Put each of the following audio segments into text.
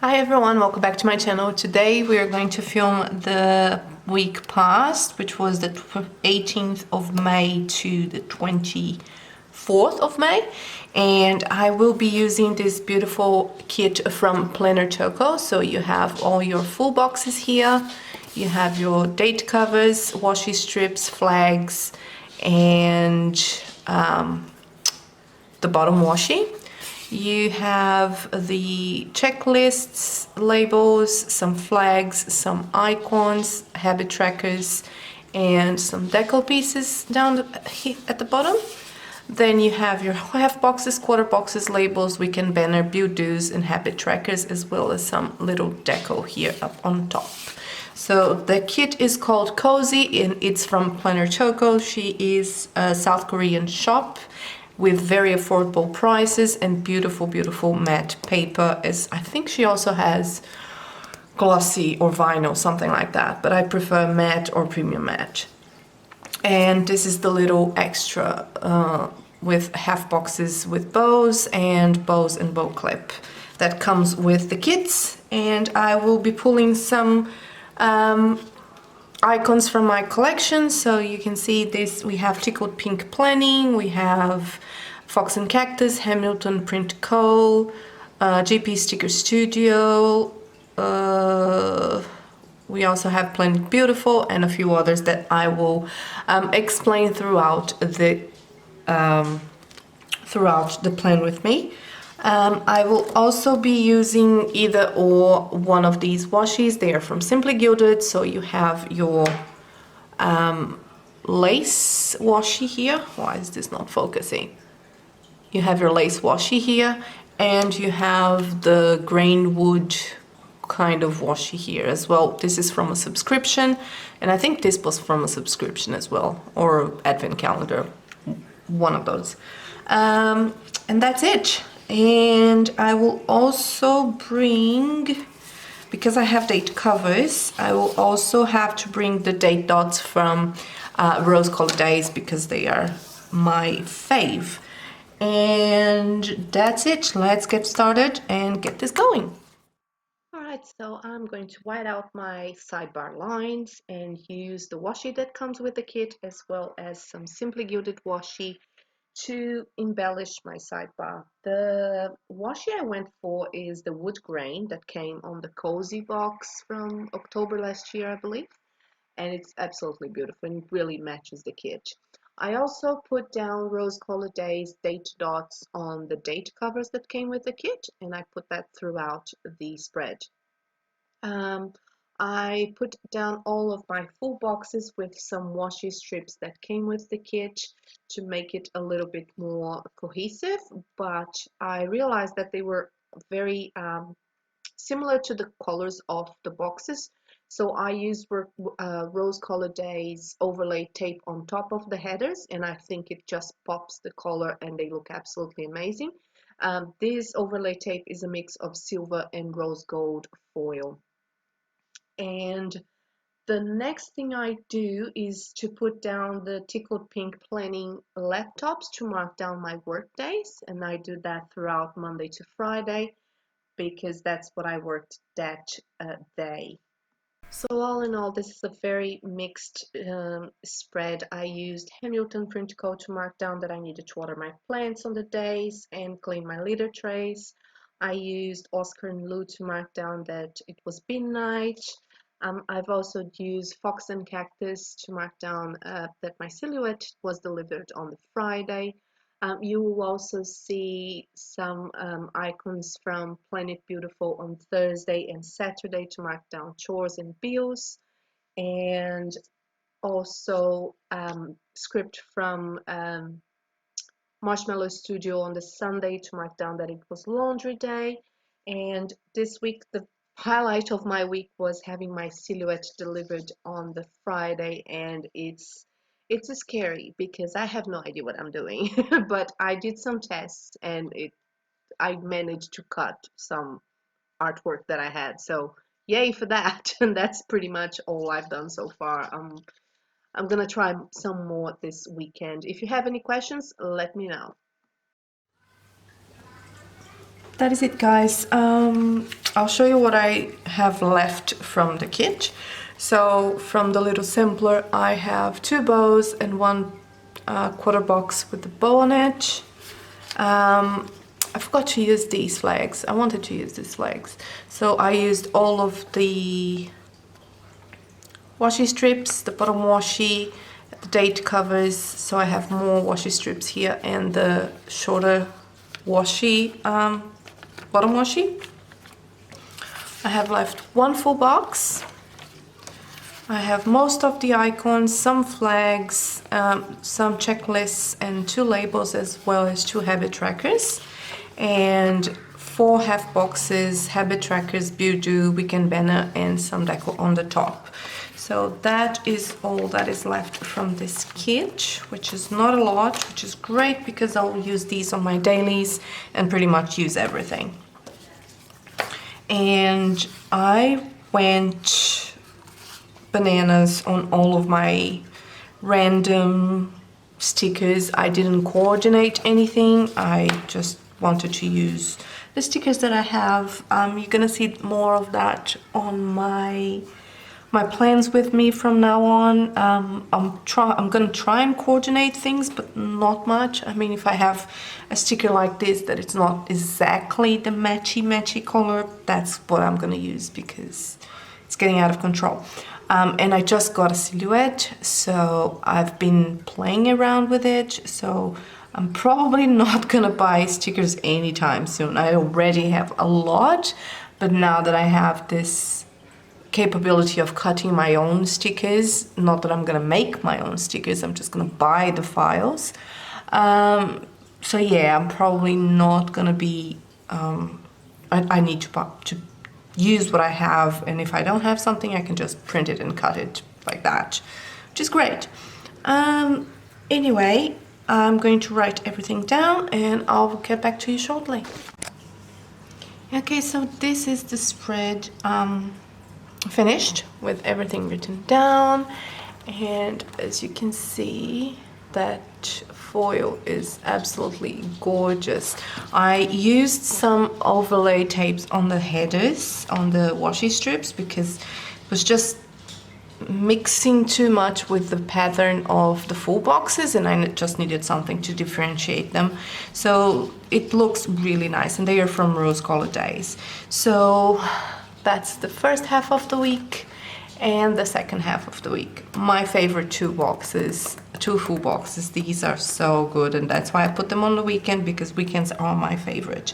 Hi everyone, welcome back to my channel. Today we are going to film the week past, which was the 18th of May to the 24th of May. And I will be using this beautiful kit from PlannerChoco. So you have all your full boxes here. You have your date covers, washi strips, flags, and the bottom washi. You have the checklists, labels, some flags, some icons, habit trackers, and some decal pieces down at the bottom. Then you have your half boxes, quarter boxes, labels, weekend banner, bill-dos, and habit trackers, as well as some little deco here up on top. So the kit is called Cozy and it's from PlannerChoco. She is a South Korean shop with very affordable prices and beautiful, beautiful matte paper. I think she also has glossy or vinyl, something like that, but I prefer matte or premium matte. And this is the little extra with half boxes with bows and bow clip that comes with the kits. And I will be pulling some icons from my collection. So you can see this, we have Tickled Pink Planning, we have Fox and Cactus, Hamilton Print Co., GP Sticker Studio, we also have Planet Beautiful and a few others that I will explain throughout the plan with me. I will also be using either or one of these washies. They are from Simply Gilded, so you have your lace washi here. Why is this not focusing? You have your lace washi here, and you have the grain wood kind of washi here as well. This is from a subscription, and I think this was from a subscription as well, or advent calendar, one of those. And that's it. And I will also bring, because I have date covers, I will also have to bring the date dots from Rose Colored Days because they are my fave. And that's it. Let's get started and get this going. Alright, so I'm going to white out my sidebar lines and use the washi that comes with the kit as well as some Simply Gilded washi to embellish my sidebar. The washi I went for is the wood grain that came on the Cozy box from October last year, I believe. And it's absolutely beautiful and it really matches the kit. I also put down Rose Colored Days date dots on the date covers that came with the kit, and I put that throughout the spread. I put down all of my full boxes with some washi strips that came with the kit to make it a little bit more cohesive, but I realized that they were very similar to the colors of the boxes. So I used Rose Colored Days overlay tape on top of the headers, and I think it just pops the color and they look absolutely amazing. This overlay tape is a mix of silver and rose gold foil. And the next thing I do is to put down the Tickled Pink Planning laptops to mark down my work days, and I do that throughout Monday to Friday because that's what I worked that day. So all in all, this is a very mixed spread. I used Hamilton Print Co. to mark down that I needed to water my plants on the days and clean my litter trays. I used Oscar and Lou to mark down that it was bin night. I've also used Fox and Cactus to mark down that my silhouette was delivered on the Friday. You will also see some icons from Planet Beautiful on Thursday and Saturday to mark down chores and bills, and also script from Marshmallow Studio on the Sunday to mark down that it was laundry day. And this week, the highlight of my week was having my silhouette delivered on the Friday, and it's scary because I have no idea what I'm doing. But I did some tests and I managed to cut some artwork that I had. So yay for that. And that's pretty much all I've done so far. I'm gonna try some more this weekend. If you have any questions, let me know. that is it, guys. I'll show you what I have left from the kit. So from the little sampler, I have 2 bows and 1 quarter box with the bow on it. I forgot to use these flags. I wanted to use these flags. So I used all of the washi strips, the bottom washi, the date covers, so I have more washi strips here, and the shorter washi, bottom washi. I have left 1 full box. I have most of the icons, some flags, some checklists, and 2 labels, as well as 2 habit trackers, and 4 half boxes, habit trackers, Budu, weekend banner, and some deco on the top. So that is all that is left from this kit, which is not a lot, which is great because I'll use these on my dailies and pretty much use everything. And I went bananas on all of my random stickers. I didn't coordinate anything. I just wanted to use the stickers that I have. You're gonna see more of that on my plans with me from now on. I'm gonna try and coordinate things, but not much. I mean, if I have a sticker like this that it's not exactly the matchy color, that's what I'm gonna use because it's getting out of control. And I just got a silhouette, so I've been playing around with it, so I'm probably not gonna buy stickers anytime soon. I already have a lot, but now that I have this capability of cutting my own stickers, not that I'm gonna make my own stickers, I'm just gonna buy the files. So yeah, I'm probably not gonna be, I need to use what I have, and if I don't have something, I can just print it and cut it like that, which is great. Anyway, I'm going to write everything down and I'll get back to you shortly. Okay, so this is the spread finished with everything written down, and as you can see, that foil is absolutely gorgeous. I used some overlay tapes on the headers, on the washi strips, because it was just mixing too much with the pattern of the full boxes, and I just needed something to differentiate them. So it looks really nice, and they are from Rose Colored Days. So that's the first half of the week and the second half of the week. My favorite 2 boxes, 2 full boxes. These are so good, and that's why I put them on the weekend, because weekends are my favorite.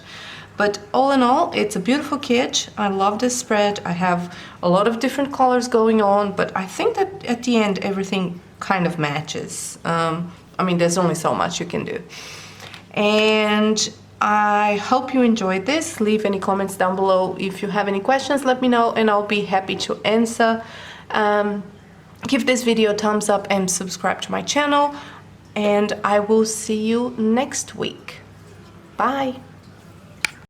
But all in all, it's a beautiful kit. I love this spread. I have a lot of different colors going on, but I think that at the end everything kind of matches. I mean, there's only so much you can do. And I hope you enjoyed this. Leave any comments down below. If you have any questions, let me know and I'll be happy to answer. Give this video a thumbs up and subscribe to my channel, and I will see you next week. Bye.